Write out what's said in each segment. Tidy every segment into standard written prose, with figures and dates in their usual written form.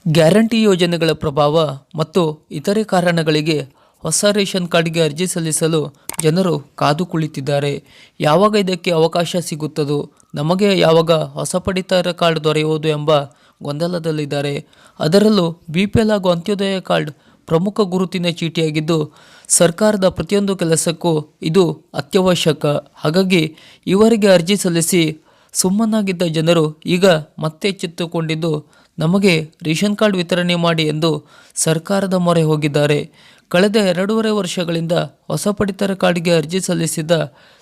Guarantee ಯೋಜನೆಗಳ ಪ್ರಭಾವ ಮತ್ತು ಇತರೆ ಕಾರಣಗಳಿಗೆ ಹೊಸ ರೇಷನ್ ಕಾರ್ಡ್ಗೆ ಅರ್ಜಿ ಸಲ್ಲಿಸಲು ಜನರು ಕಾದು ಕುಳಿತಿದ್ದಾರೆ. ಯಾವಾಗ ಇದಕ್ಕೆ ಅವಕಾಶ ಸಿಗುತ್ತದೋ, ನಮಗೆ ಯಾವಾಗ ಹೊಸ ಪಡಿತರ ಕಾರ್ಡ್ ದೊರೆಯುವುದು ಎಂಬ ಗೊಂದಲದಲ್ಲಿದ್ದಾರೆ. ಅದರಲ್ಲೂ BPL ಹಾಗೂ ಅಂತ್ಯೋದಯ ಕಾರ್ಡ್ ಪ್ರಮುಖ ಗುರುತಿನ ಚೀಟಿಯಾಗಿದ್ದು, ಸರ್ಕಾರದ ಪ್ರತಿಯೊಂದು ಕೆಲಸಕ್ಕೂ ಇದು ಅತ್ಯವಶ್ಯಕ. ಹಾಗಾಗಿ ಇವರಿಗೆ ಅರ್ಜಿ ಸಲ್ಲಿಸಿ ಸುಮ್ಮನಾಗಿದ್ದ ಜನರು ಈಗ ಮತ್ತೆ ಎಚ್ಚೆತ್ತುಕೊಂಡಿದ್ದು, ನಮಗೆ ರೇಷನ್ ಕಾರ್ಡ್ ವಿತರಣೆ ಮಾಡಿ ಎಂದು ಸರ್ಕಾರದ ಮೊರೆ ಹೋಗಿದ್ದಾರೆ. ಕಳೆದ 2.5 ವರ್ಷಗಳಿಂದ ಹೊಸ ಪಡಿತರ ಕಾರ್ಡ್ಗೆ ಅರ್ಜಿ ಸಲ್ಲಿಸಿದ್ದ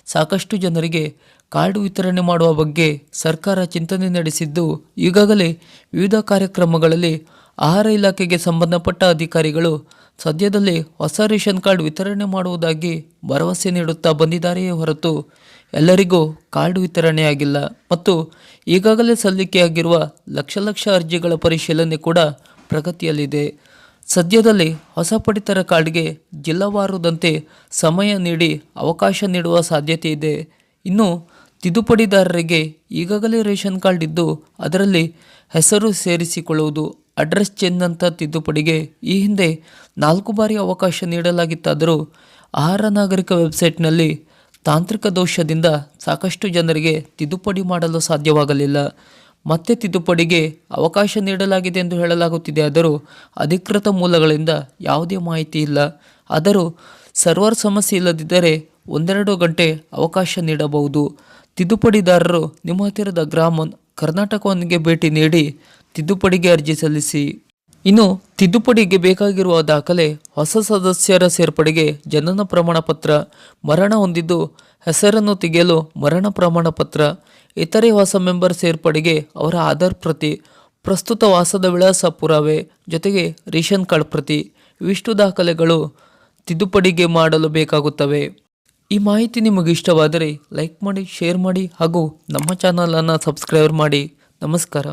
ಸಾಕಷ್ಟು ಜನರಿಗೆ ಕಾರ್ಡ್ ವಿತರಣೆ ಮಾಡುವ ಬಗ್ಗೆ ಸರ್ಕಾರ ಚಿಂತನೆ ನಡೆಸಿದ್ದು, ಈಗಾಗಲೇ ವಿವಿಧ ಕಾರ್ಯಕ್ರಮಗಳಲ್ಲಿ ಆಹಾರ ಇಲಾಖೆಗೆ ಸಂಬಂಧಪಟ್ಟ ಅಧಿಕಾರಿಗಳು ಸದ್ಯದಲ್ಲೇ ಹೊಸ ರೇಷನ್ ಕಾರ್ಡ್ ವಿತರಣೆ ಮಾಡುವುದಾಗಿ ಭರವಸೆ ನೀಡುತ್ತಾ ಬಂದಿದ್ದಾರೆಯೇ ಹೊರತು ಎಲ್ಲರಿಗೂ ಕಾರ್ಡ್ ವಿತರಣೆಯಾಗಿಲ್ಲ. ಮತ್ತು ಈಗಾಗಲೇ ಸಲ್ಲಿಕೆಯಾಗಿರುವ ಲಕ್ಷ ಅರ್ಜಿಗಳ ಪರಿಶೀಲನೆ ಕೂಡ ಪ್ರಗತಿಯಲ್ಲಿದೆ. ಸದ್ಯದಲ್ಲಿ ಹೊಸ ಪಡಿತರ ಕಾರ್ಡ್ಗೆ ಜಿಲ್ಲಾವಾರುದಂತೆ ಸಮಯ ನೀಡಿ ಅವಕಾಶ ನೀಡುವ ಸಾಧ್ಯತೆ ಇದೆ. ಇನ್ನು ತಿದ್ದುಪಡಿದಾರರಿಗೆ ಈಗಾಗಲೇ ರೇಷನ್ ಕಾರ್ಡ್ ಇದ್ದು ಅದರಲ್ಲಿ ಹೆಸರು ಸೇರಿಸಿಕೊಳ್ಳುವುದು, ಅಡ್ರೆಸ್ ಚೇಂಜ್ನಂಥ ತಿದ್ದುಪಡಿಗೆ ಈ ಹಿಂದೆ 4 ಬಾರಿ ಅವಕಾಶ ನೀಡಲಾಗಿತ್ತಾದರೂ ಆಹಾರ ನಾಗರಿಕ ವೆಬ್ಸೈಟ್ನಲ್ಲಿ ತಾಂತ್ರಿಕ ದೋಷದಿಂದ ಸಾಕಷ್ಟು ಜನರಿಗೆ ತಿದ್ದುಪಡಿ ಮಾಡಲು ಸಾಧ್ಯವಾಗಲಿಲ್ಲ. ಮತ್ತೆ ತಿದ್ದುಪಡಿಗೆ ಅವಕಾಶ ನೀಡಲಾಗಿದೆ ಎಂದು ಹೇಳಲಾಗುತ್ತಿದೆ. ಆದರೂ ಅಧಿಕೃತ ಮೂಲಗಳಿಂದ ಯಾವುದೇ ಮಾಹಿತಿ ಇಲ್ಲ. ಆದರೂ ಸರ್ವರ್ ಸಮಸ್ಯೆ ಇಲ್ಲದಿದ್ದರೆ 1-2 ಗಂಟೆ ಅವಕಾಶ ನೀಡಬಹುದು. ತಿದ್ದುಪಡಿದಾರರು ನಿಮ್ಮ ಹತ್ತಿರದ ಗ್ರಾಮ ಕರ್ನಾಟಕವನ್ಗೆ ಭೇಟಿ ನೀಡಿ ತಿದ್ದುಪಡಿಗೆ ಅರ್ಜಿ ಸಲ್ಲಿಸಿ. ಇನ್ನು ತಿದ್ದುಪಡಿಗೆ ಬೇಕಾಗಿರುವ ದಾಖಲೆ: ಹೊಸ ಸದಸ್ಯರ ಸೇರ್ಪಡೆಗೆ ಜನನ ಪ್ರಮಾಣ ಪತ್ರ, ಮರಣ ಹೊಂದಿದ್ದು ಹೆಸರನ್ನು ತೆಗೆಯಲು ಮರಣ ಪ್ರಮಾಣ ಪತ್ರ, ಇತರೆ ಹೊಸ ಮೆಂಬರ್ ಸೇರ್ಪಡೆಗೆ ಅವರ ಆಧಾರ್ ಪ್ರತಿ, ಪ್ರಸ್ತುತ ವಾಸದ ವಿಳಾಸ ಪುರಾವೆ ಜೊತೆಗೆ ರೇಷನ್ ಕಾರ್ಡ್ ಪ್ರತಿ, ಇವಿಷ್ಟು ದಾಖಲೆಗಳು ತಿದ್ದುಪಡಿಗೆ ಮಾಡಲು ಬೇಕಾಗುತ್ತವೆ. ಈ ಮಾಹಿತಿ ನಿಮಗೆ ಇಷ್ಟವಾದರೆ ಲೈಕ್ ಮಾಡಿ, ಶೇರ್ ಮಾಡಿ ಹಾಗೂ ನಮ್ಮ ಚಾನಲನ್ನು ಸಬ್ಸ್ಕ್ರೈಬ್ ಮಾಡಿ. ನಮಸ್ಕಾರ.